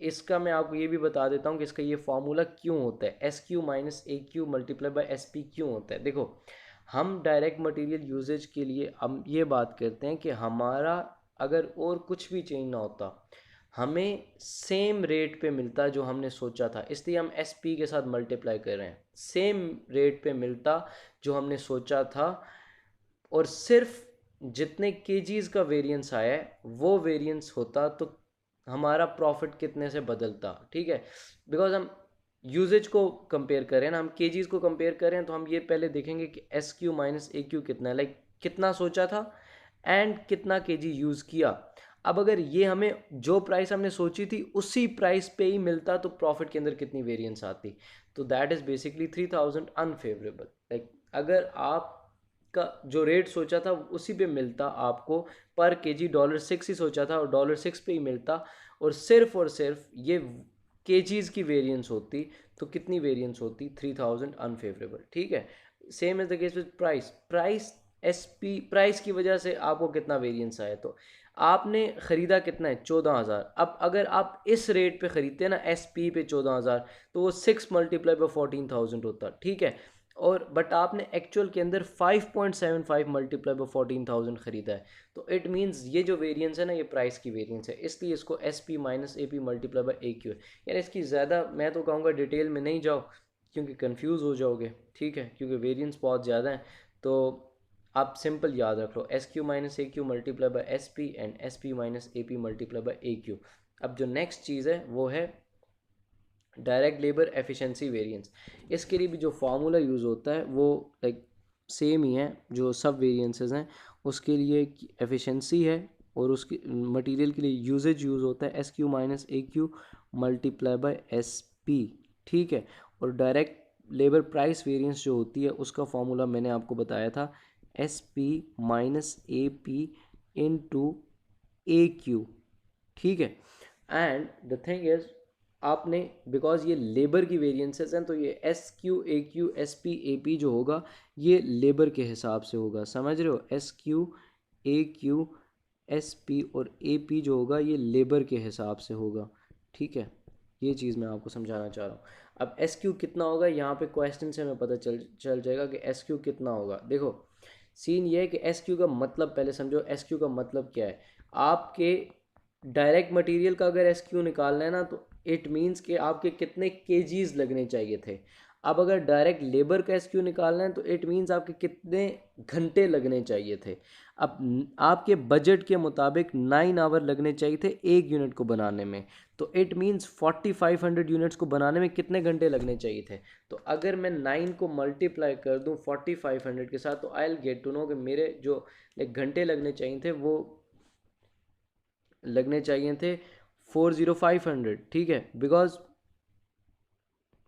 इसका मैं आपको ये भी बता देता हूँ कि इसका ये फॉर्मूला क्यों होता है, S Q minus A Q multiply by S P क्यों होता है। देखो, हम डायरेक्ट मटेरियल यूजेज के लिए हम ये बात करते हैं कि हमारा अगर और कुछ भी चेंज ना होता, हमें सेम रेट पे मिलता जो हमने सोचा था, इसलिए हम एस पी के साथ मल्टीप्लाई कर रहे हैं, सेम रेट पे मिलता जो हमने सोचा था, और सिर्फ जितने केजीज का वेरिएंस आया है वो वेरिएंस होता तो हमारा प्रॉफिट कितने से बदलता, ठीक है। बिकॉज हम यूजेज को कंपेयर करें ना, हम केजीज को कंपेयर करें, तो हम ये पहले देखेंगे कि S Q minus A Q कितना है, लाइक कितना सोचा था एंड कितना केजी यूज़ किया। अब अगर ये हमें जो प्राइस हमने सोची थी उसी प्राइस पे ही मिलता तो प्रॉफिट के अंदर कितनी वेरिएंस आती, तो that is basically 3000 unfavourable. Like अगर आप का जो रेट सोचा था उसी पे मिलता आपको, पर केजी $6 ही सोचा था और $6 पे ही मिलता, और सिर्फ ये केजीज की वेरिएंस होती, तो कितनी वेरिएंस होती, 3000 अनफेवरेबल, ठीक है। Same is the case with price. Price S P price की वजह से आपको कितना वेरिएंस आया, तो आपने ख़रीदा कितना है, 14,000। अब अगर आप इस रेट पे ख़रीदते ना एस पी पे 14,000, तो वो 6 मल्टीप्लाई बाई 14,000 होता, ठीक है। और बट आपने एक्चुअल के अंदर 5.75 मल्टीप्लाई बाई 14,000 ख़रीदा है, तो इट मीन्स ये जो वेरिएंस है ना, ये प्राइस की वेरिएंस है, इसलिए इसको S P minus A P multiply by A Q है। यार इसकी ज़्यादा मैं तो कहूँगा डिटेल में नहीं जाओ, क्योंकि कंफ्यूज हो जाओगे, ठीक है, क्योंकि वेरिएंस बहुत ज़्यादा है। तो आप सिंपल याद रख लो, S Q minus A Q multiply by S P and S P minus A P multiply by A Q. अब जो नेक्स्ट चीज़ है वो है डायरेक्ट लेबर एफिशिएंसी वेरिएंस। इसके लिए भी जो फार्मूला यूज़ होता है वो लाइक सेम ही है जो सब वेरिएंसेस हैं, उसके लिए एफिशिएंसी है, और उसके मटेरियल के लिए यूजेज यूज़ होता है S Q minus A Q multiply by S P, ठीक है। और डायरेक्ट लेबर प्राइस वेरिएंस जो होती है उसका फार्मूला मैंने आपको बताया था, S P minus A P into A Q, ठीक है। एंड द थिंग इज, आपने बिकॉज ये लेबर की वेरिएंसेस हैं, तो ये S Q A Q S P A P जो होगा ये लेबर के हिसाब से होगा, समझ रहे हो, S Q A Q S P और ए पी जो होगा ये लेबर के हिसाब से होगा, ठीक है। ये चीज़ मैं आपको समझाना चाह रहा हूँ। अब एस क्यू कितना होगा, यहाँ पे क्वेश्चन से हमें पता चल जाएगा कि एस क्यू कितना होगा। देखो सीन ये है कि एस क्यू का मतलब पहले समझो, एस क्यू का मतलब क्या है। आपके डायरेक्ट मटेरियल का अगर एस क्यू निकालना है ना, तो इट मीन्स कि आपके कितने केजीज लगने चाहिए थे। अब अगर डायरेक्ट लेबर का एस क्यू निकालना है, तो इट मीन्स आपके कितने घंटे लगने चाहिए थे। अब आपके बजट के मुताबिक 9 आवर लगने चाहिए थे एक यूनिट को बनाने में, तो इट मीन्स 4500 यूनिट्स को बनाने में कितने घंटे लगने चाहिए थे। तो अगर मैं 9 को मल्टीप्लाई कर दूं 4500 के साथ, तो I will get to know कि मेरे जो घंटे लगने चाहिए थे वो लगने चाहिए थे 40500, ठीक है। बिकॉज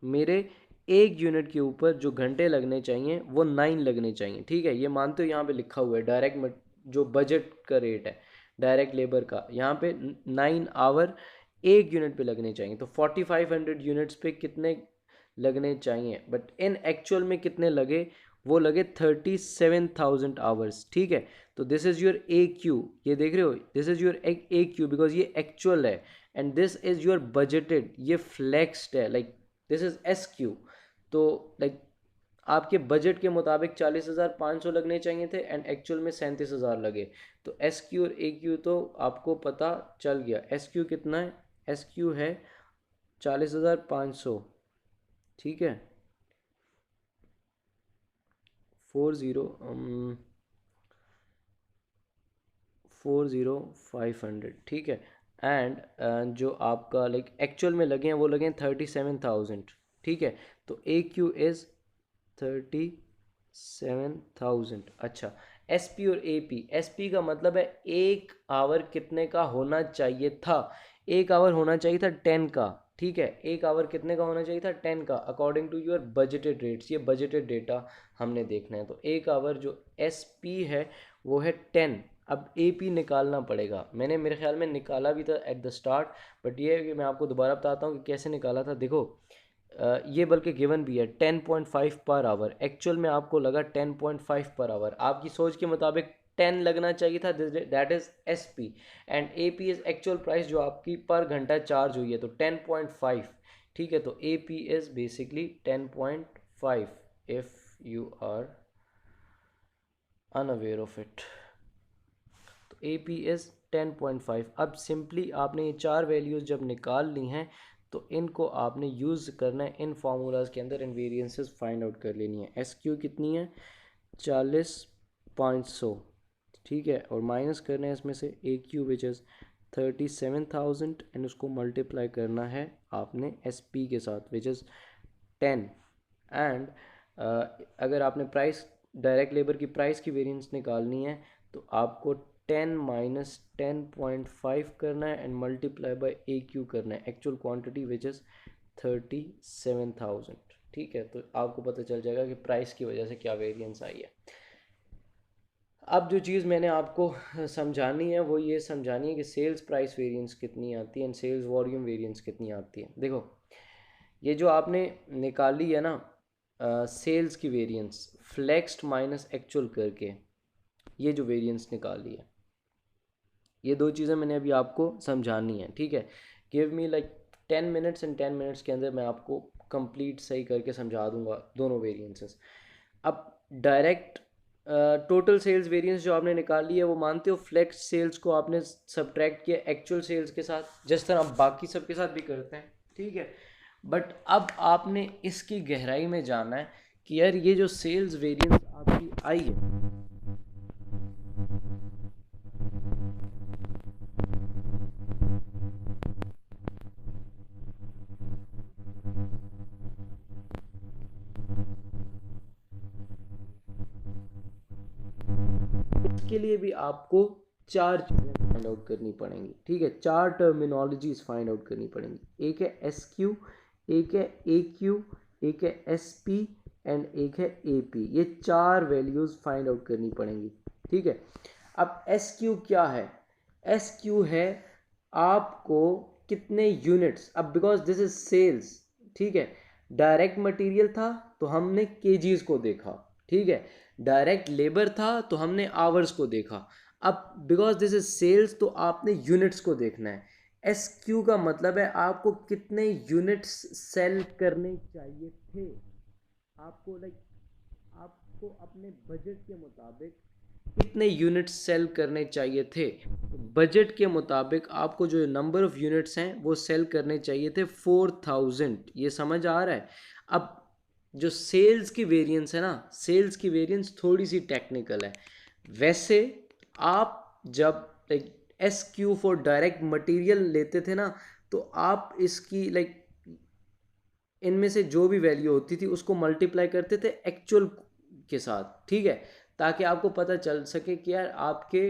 मेरे एक यूनिट के ऊपर जो घंटे लगने चाहिए वो 9 लगने चाहिए, ठीक है। ये मानते हो यहाँ पे लिखा हुआ है डायरेक्ट जो बजट का रेट है डायरेक्ट लेबर का, यहाँ पे 9 आवर एक यूनिट पे लगने चाहिए, तो 4500 यूनिट्स पे कितने लगने चाहिए, बट इन एक्चुअल में कितने लगे, वो लगे 37,000 आवर्स, ठीक है। तो this is your A Q, ये देख रहे हो, this is your A Q, because ये एक्चुअल है, and this is your budgeted, ये फ्लेक्स्ड है, like this is S Q. तो लाइक आपके बजट के मुताबिक 40,500 लगने चाहिए थे एंड एक्चुअल में 37,000 लगे, तो एस क्यू और ए क्यू तो आपको पता चल गया। एस क्यू कितना है, एस क्यू है 40,500, ठीक है, 40,500, ठीक है। एंड जो आपका लाइक एक्चुअल में लगे हैं वो लगे हैं 37,000, ठीक है। तो ए क्यू इज़ 37,000। अच्छा, एस पी और ए पी, एस पी का मतलब है एक आवर कितने का होना चाहिए था, एक आवर होना चाहिए था 10 का, ठीक है। एक आवर कितने का होना चाहिए था, 10 का, according to your budgeted rates, ये बजटेड डेटा हमने देखना है। तो एक आवर जो एस पी है वो है 10। अब ए पी निकालना पड़ेगा, मैंने मेरे ख्याल में निकाला भी था एट द स्टार्ट, बट ये है कि मैं आपको दोबारा बताता हूँ कि कैसे निकाला था। देखो ये बल्कि गिवन भी है 10.5 पर आवर, एक्चुअल में आपको लगा 10.5 पर आवर, आपकी सोच के मुताबिक 10 लगना चाहिए था, that is S P, and A P is actual price जो आपकी पर घंटा चार्ज हुई है, तो 10.5, ठीक है। तो A P is basically 10.5 if you are unaware of it, तो ए पी इज 10.5। अब सिंपली आपने ये चार वैल्यूज़ जब निकाल ली हैं तो इनको आपने यूज़ करना है इन फार्मूलाज के अंदर, इन वेरिएंसेस फाइंड आउट कर लेनी है। एस क्यू कितनी है 40.100, ठीक है, और माइनस करना है इसमें से ए क्यू विच इज़ 37,000 एंड उसको मल्टीप्लाई करना है आपने एस पी के साथ विच इज़ 10। एंड अगर आपने प्राइस डायरेक्ट लेबर की प्राइस की वेरिएंस निकालनी है तो आपको 10 माइनस 10.5 करना है and multiply by A Q करना है, एक्चुअल क्वांटिटी विच इज़ 37,000, ठीक है। तो आपको पता चल जाएगा कि प्राइस की वजह से क्या वेरिएंस आई है। अब जो चीज़ मैंने आपको समझानी है वो ये समझानी है कि सेल्स प्राइस वेरिएंस कितनी आती है एंड सेल्स वॉल्यूम वेरिएंस कितनी आती है। देखो ये जो आपने निकाली है ना सेल्स की वेरिएंस फ्लेक्स्ड माइनस एक्चुअल करके, ये जो वेरिएंस निकाली है, ये दो चीज़ें मैंने अभी आपको समझानी है, ठीक है। Give me like 10 minutes and 10 minutes के अंदर मैं आपको कंप्लीट सही करके समझा दूंगा दोनों वेरिएंसेस। अब डायरेक्ट टोटल सेल्स वेरिएंस जो आपने निकाली है वो मानते हो फ्लेक्स सेल्स को आपने सब्ट्रैक्ट किया एक्चुअल सेल्स के साथ, जिस तरह बाकी सब के साथ भी करते हैं, ठीक है। बट अब आपने इसकी गहराई में जाना है कि यार ये जो सेल्स वेरिएंस आपकी आई है, इसके लिए भी आपको चार चीज़ें फाइंड आउट करनी पड़ेंगी, ठीक है। चार टर्मिनोलॉजीज फाइंड आउट करनी पड़ेंगी। एक है एस क्यू, एक है ए क्यू, एक है एस पी एंड एक है ए पी। ये चार वैल्यूज़ फाइंड आउट करनी पड़ेंगी, ठीक है। अब एस क्यू क्या है? एस क्यू है आपको कितने यूनिट्स, अब बिकॉज दिस इज सेल्स, ठीक है। डायरेक्ट मटेरियल था तो हमने केजीज को देखा, ठीक है। डायरेक्ट लेबर था तो हमने आवर्स को देखा। अब बिकॉज दिस इज सेल्स तो आपने यूनिट्स को देखना है। एस क्यू का मतलब है आपको कितने यूनिट्स सेल करने चाहिए थे, आपको लाइक आपको अपने बजट के मुताबिक कितने यूनिट्स सेल करने चाहिए थे। बजट के मुताबिक आपको जो नंबर ऑफ यूनिट्स हैं वो सेल करने चाहिए थे 4,000। ये समझ आ रहा है? अब जो सेल्स की वेरिएंस है ना, सेल्स की वेरिएंस थोड़ी सी टेक्निकल है। वैसे आप जब like S Q for direct material लेते थे ना तो आप इसकी लाइक इनमें से जो भी वैल्यू होती थी उसको मल्टीप्लाई करते थे एक्चुअल के साथ, ठीक है, ताकि आपको पता चल सके कि यार आपके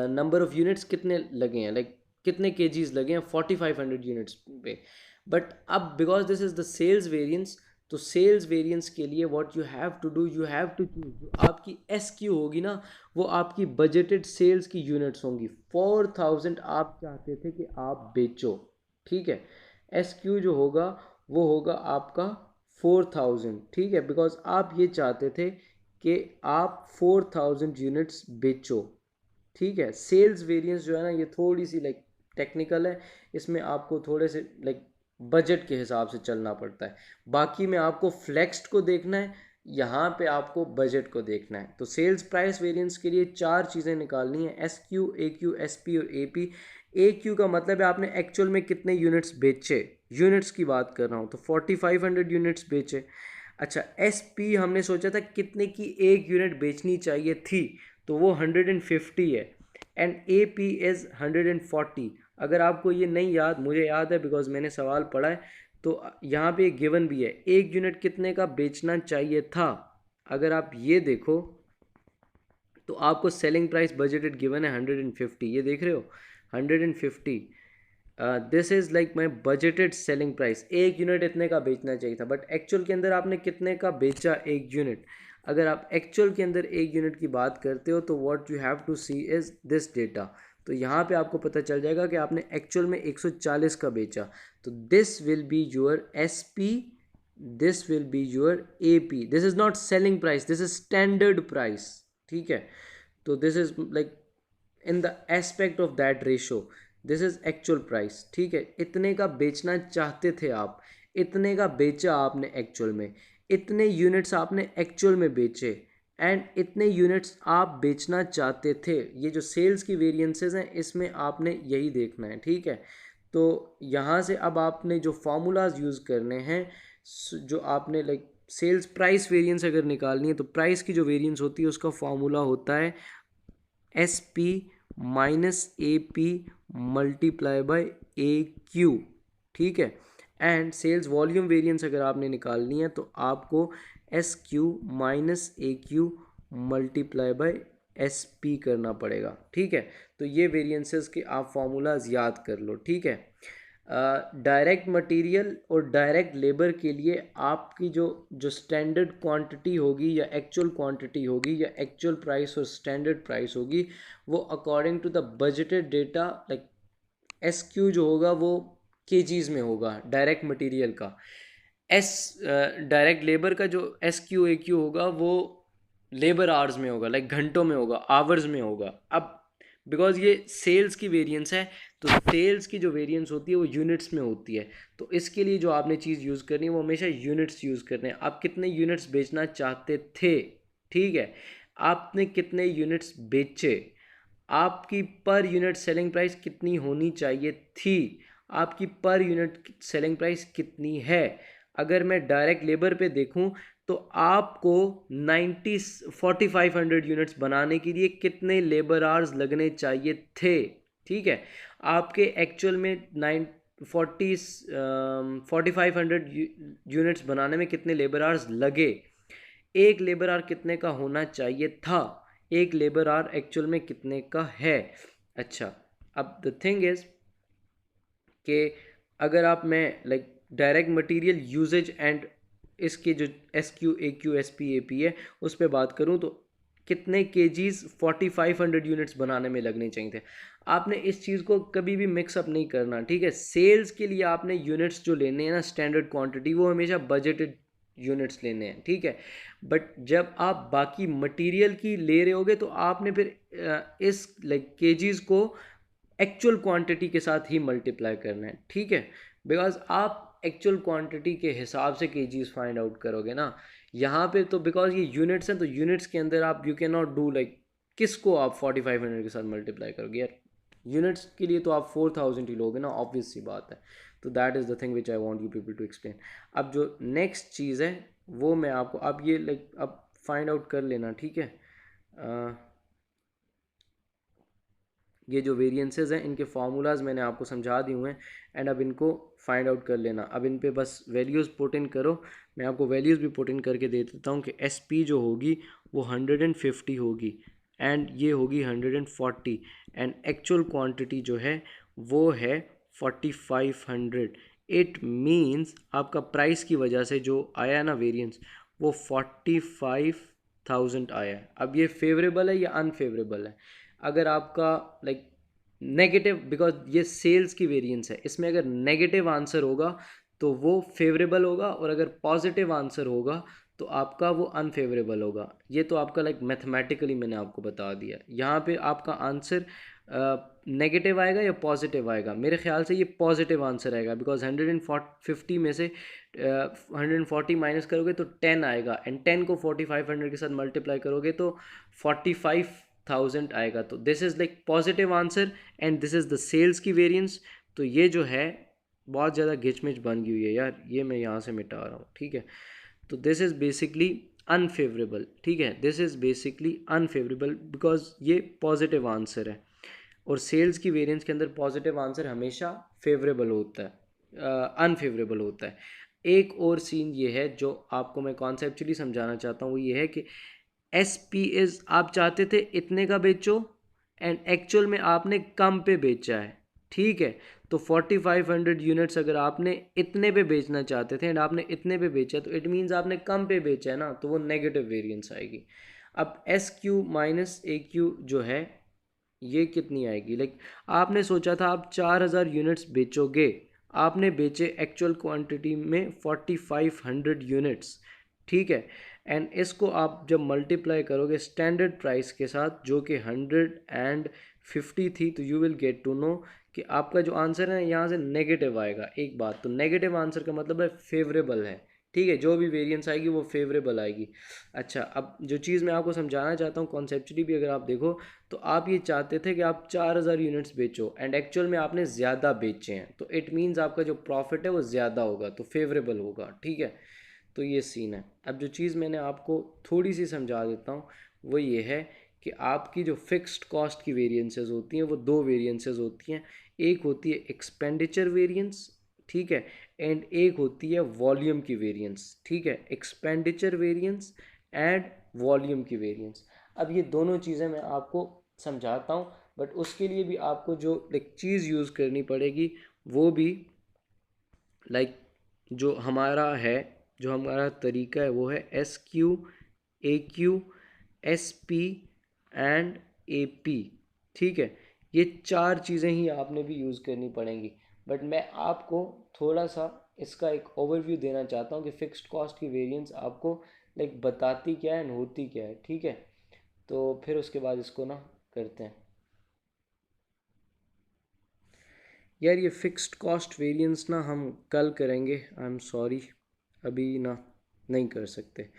नंबर ऑफ यूनिट्स कितने लगे हैं, लाइक कितने केजीज लगे हैं 4,500 यूनिट्स पे। बट अब because this is the sales variance, तो सेल्स वेरिएंस के लिए what you have to do, you have to choose जो आपकी एस क्यू होगी ना वो आपकी बजटेड सेल्स की यूनिट्स होंगी। 4,000 आप चाहते थे कि आप बेचो, ठीक है। एस क्यू जो होगा वो होगा आपका 4,000, ठीक है, बिकॉज आप ये चाहते थे कि आप 4,000 यूनिट्स बेचो, ठीक है। सेल्स वेरिएंस जो है ना ये थोड़ी सी लाइक टेक्निकल है, इसमें आपको थोड़े से लाइक बजट के हिसाब से चलना पड़ता है। बाकी में आपको फ्लेक्स्ड को देखना है, यहाँ पे आपको बजट को देखना है। तो सेल्स प्राइस वेरिएंस के लिए चार चीज़ें निकालनी है, S Q, A Q, S P और ए पी। ए क्यू का मतलब है आपने एक्चुअल में कितने यूनिट्स बेचे, यूनिट्स की बात कर रहा हूँ, तो 4,500 यूनिट्स बेचे। अच्छा, एस पी हमने सोचा था कितने की एक यूनिट बेचनी चाहिए थी, तो वो 150 है एंड ए पी इज़ 140। अगर आपको ये नहीं याद, मुझे याद है बिकॉज मैंने सवाल पढ़ा है, तो यहाँ पे एक गिवन भी है एक यूनिट कितने का बेचना चाहिए था। अगर आप ये देखो तो आपको सेलिंग प्राइस बजटेड गिवन है 150, ये देख रहे हो 150। This is like my budgeted selling price, एक यूनिट इतने का बेचना चाहिए था, बट एक्चुअल के अंदर आपने कितने का बेचा एक यूनिट। अगर आप एक्चुअल के अंदर एक यूनिट की बात करते हो तो what you have to see is this data. तो यहाँ पे आपको पता चल जाएगा कि आपने एक्चुअल में 140 का बेचा, तो this will be your S P, this will be your A P. This is not selling price, this is standard price, ठीक है। तो this is like in the aspect of that ratio, this is actual price, ठीक है। इतने का बेचना चाहते थे आप, इतने का बेचा आपने एक्चुअल में, इतने यूनिट्स आपने एक्चुअल में बेचे, एंड इतने यूनिट्स आप बेचना चाहते थे। ये जो सेल्स की वेरिएंसेस हैं इसमें आपने यही देखना है, ठीक है। तो यहाँ से अब आपने जो फार्मूलाज यूज़ करने हैं, जो आपने लाइक सेल्स प्राइस वेरिएंस अगर निकालनी है तो प्राइस की जो वेरिएंस होती है उसका फार्मूला होता है S P minus A P multiply by A Q, ठीक है। एंड सेल्स वॉल्यूम वेरिएंस अगर आपने निकालनी है तो आपको S Q minus A Q multiply by S P करना पड़ेगा, ठीक है। तो ये वेरिएंसेस के आप फार्मूलाज याद कर लो, ठीक है। डायरेक्ट मटेरियल और डायरेक्ट लेबर के लिए आपकी जो जो स्टैंडर्ड क्वांटिटी होगी या एक्चुअल क्वांटिटी होगी या एक्चुअल प्राइस और स्टैंडर्ड प्राइस होगी, वो according to the budgeted data like S Q जो होगा वो केजीज में होगा डायरेक्ट मटेरियल का। एस डायरेक्ट लेबर का जो एस क्यू ए क्यू होगा वो लेबर आवर्स में होगा, लाइक घंटों में होगा, आवर्स में होगा। अब बिकॉज ये सेल्स की वेरिएंस है तो सेल्स की जो वेरिएंस होती है वो यूनिट्स में होती है। तो इसके लिए जो आपने चीज़ यूज़ करनी है वो हमेशा यूनिट्स यूज़ करने हैं। आप कितने यूनिट्स बेचना चाहते थे, ठीक है, आपने कितने यूनिट्स बेचे, आपकी पर यूनिट सेलिंग प्राइस कितनी होनी चाहिए थी, आपकी पर यूनिट सेलिंग प्राइस कितनी है। अगर मैं डायरेक्ट लेबर पे देखूं तो आपको 4500 यूनिट्स बनाने के लिए कितने लेबर आवर्स लगने चाहिए थे, ठीक है। आपके एक्चुअल में 4500 यूनिट्स बनाने में कितने लेबर आवर्स लगे, एक लेबर आवर कितने का होना चाहिए था, एक लेबर आवर एक्चुअल में कितने का है। अच्छा, अब द थिंग इज कि अगर आप मैं like direct material usage and इसके जो S Q A Q S P A P है उस पर बात करूँ तो कितने केजीज 4500 यूनिट्स बनाने में लगने चाहिए थे। आपने इस चीज़ को कभी भी मिक्सअप नहीं करना, ठीक है। सेल्स के लिए आपने यूनिट्स जो लेने हैं ना स्टैंडर्ड क्वांटिटी, वो हमेशा बजटेड यूनिट्स लेने हैं, ठीक है। बट जब आप बाकी मटेरियल की ले रहे होगे तो आपने फिर इस लाइक केजीज को एक्चुअल क्वांटिटी के साथ ही मल्टीप्लाई करना है, ठीक है। बिकॉज आप एक्चुअल क्वांटिटी के हिसाब से केजीज फाइंड आउट करोगे ना यहाँ पे, तो बिकॉज ये यूनिट्स हैं तो यूनिट्स के अंदर आप you can not do like किसको आप 4500 के साथ मल्टीप्लाई करोगे यार, यूनिट्स के लिए तो आप 4000 ही लोगे ना, ऑब्वियस सी बात है। तो that is the thing which I want you people to explain. अब जो नेक्स्ट चीज़ है वो मैं आपको अब ये लाइक अब फाइंड आउट कर लेना, ठीक है। ये जो वेरिएंसेस हैं इनके फार्मूलाज मैंने आपको समझा दिए हुए हैं एंड अब इनको फाइंड आउट कर लेना। अब इन पे बस वैल्यूज़ पुट इन करो, मैं आपको वैल्यूज़ भी पुट इन करके दे देता हूँ कि एस पी जो होगी वो 150 होगी एंड ये होगी 140 एंड एक्चुअल क्वांटिटी जो है वो है 4500। इट मीन्स आपका प्राइस की वजह से जो आया ना वेरिएंस वो 45,000 आया है। अब ये फेवरेबल है या अनफेवरेबल है। अगर आपका लाइक नेगेटिव, बिकॉज ये सेल्स की वेरिएंस है, इसमें अगर नेगेटिव आंसर होगा तो वो फेवरेबल होगा और अगर पॉजिटिव आंसर होगा तो आपका वो अनफेवरेबल होगा। ये तो आपका लाइक मैथमेटिकली मैंने आपको बता दिया। यहाँ पे आपका आंसर नेगेटिव आएगा या पॉजिटिव आएगा, मेरे ख्याल से ये पॉजिटिव आंसर आएगा बिकॉज 150 में से 140 माइनस करोगे तो 10 आएगा एंड 10 को 4500 के साथ मल्टीप्लाई करोगे तो 45,000 आएगा। तो this is like positive answer and this is the sales की वेरिएंस। तो ये जो है बहुत ज़्यादा गिचमिच बन गई हुई है यार, ये मैं यहाँ से मिटा रहा हूँ, ठीक है। तो दिस इज़ बेसिकली अनफेवरेबल, ठीक है, this is basically unfavourable because ये पॉजिटिव आंसर है और सेल्स की वेरिएंस के अंदर पॉजिटिव आंसर हमेशा फेवरेबल होता है, अनफेवरेबल होता है। एक और सीन ये है जो आपको मैं कॉन्सेप्चुअली समझाना चाहता हूँ, वो ये है कि एस पी इज़ आप चाहते थे इतने का बेचो एंड एक्चुअल में आपने कम पे बेचा है, ठीक है। तो 4500 यूनिट्स अगर आपने इतने पे बेचना चाहते थे एंड आपने इतने पे बेचा तो इट मीन्स आपने कम पे बेचा है ना, तो वो नेगेटिव वेरिएंस आएगी। अब S Q minus A Q जो है ये कितनी आएगी, लाइक आपने सोचा था आप 4000 यूनिट्स बेचोगे, आपने बेचे एक्चुअल क्वांटिटी में 4500 यूनिट्स, ठीक है। एंड इसको आप जब मल्टीप्लाई करोगे स्टैंडर्ड प्राइस के साथ जो कि 150 थी तो you will get to know कि आपका जो आंसर है यहाँ से नेगेटिव आएगा। एक बात तो नेगेटिव आंसर का मतलब है फेवरेबल है, ठीक है, जो भी वेरिएंस आएगी वो फेवरेबल आएगी। अच्छा, अब जो चीज़ मैं आपको समझाना चाहता हूँ कॉन्सेप्चुअली भी अगर आप देखो, तो आप ये चाहते थे कि आप 4,000 यूनिट्स बेचो एंड एक्चुअल में आपने ज़्यादा बेचे हैं, तो इट मीन्स आपका जो प्रॉफिट है वो ज़्यादा होगा, तो फेवरेबल होगा। ठीक है, तो ये सीन है। अब जो चीज़ मैंने आपको थोड़ी सी समझा देता हूँ, वो ये है कि आपकी जो फिक्स्ड कॉस्ट की वेरिएंसेस होती हैं वो दो वेरिएंसेस होती हैं। एक होती है एक्सपेंडिचर वेरिएंस, ठीक है, एंड एक होती है वॉल्यूम की वेरिएंस। ठीक है, एक्सपेंडिचर वेरिएंस एंड वॉल्यूम की वेरिएंस। अब ये दोनों चीज़ें मैं आपको समझाता हूँ, बट उसके लिए भी आपको जो लाइक चीज़ यूज़ करनी पड़ेगी वो भी लाइक जो हमारा तरीका है वो है SQ, AQ, SP and AP। ठीक है, ये चार चीज़ें ही आपने भी यूज़ करनी पड़ेंगी, बट मैं आपको थोड़ा सा इसका एक ओवरव्यू देना चाहता हूँ कि फ़िक्स्ड कॉस्ट की वेरिएंस आपको लाइक बताती क्या है एंड होती क्या है। ठीक है, तो फिर उसके बाद इसको ना करते हैं। यार ये फ़िक्स्ड कॉस्ट वेरिएंस ना हम कल करेंगे, आई एम सॉरी, अभी ना नहीं कर सकते।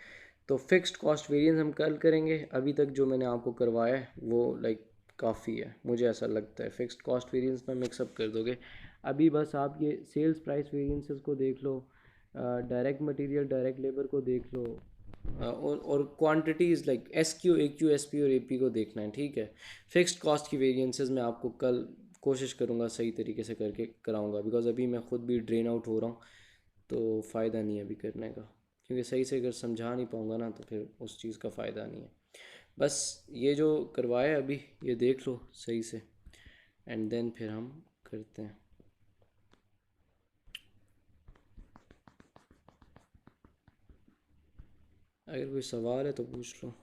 तो फिक्स्ड कॉस्ट वेरिएंस हम कल करेंगे, अभी तक जो मैंने आपको करवाया है वो लाइक काफ़ी है, मुझे ऐसा लगता है। फिक्स्ड कॉस्ट वेरिएंस में मिक्सअप कर दोगे। अभी बस आप ये सेल्स प्राइस वेरिएंसेस को देख लो, डायरेक्ट मटेरियल डायरेक्ट लेबर को देख लो, और quantities like SQ, AQ, SP और AP को देखना है। ठीक है, फिक्स्ड कॉस्ट की वेरिएंसेस मैं आपको कल कोशिश करूँगा सही तरीके से करके कराऊँगा, बिकॉज अभी मैं खुद भी ड्रेन आउट हो रहा हूँ, तो फ़ायदा नहीं है अभी करने का, क्योंकि सही से अगर समझा नहीं पाऊँगा ना तो फिर उस चीज़ का फ़ायदा नहीं है। बस ये जो करवाया है अभी ये देख लो सही से, एंड देन फिर हम करते हैं। अगर कोई सवाल है तो पूछ लो।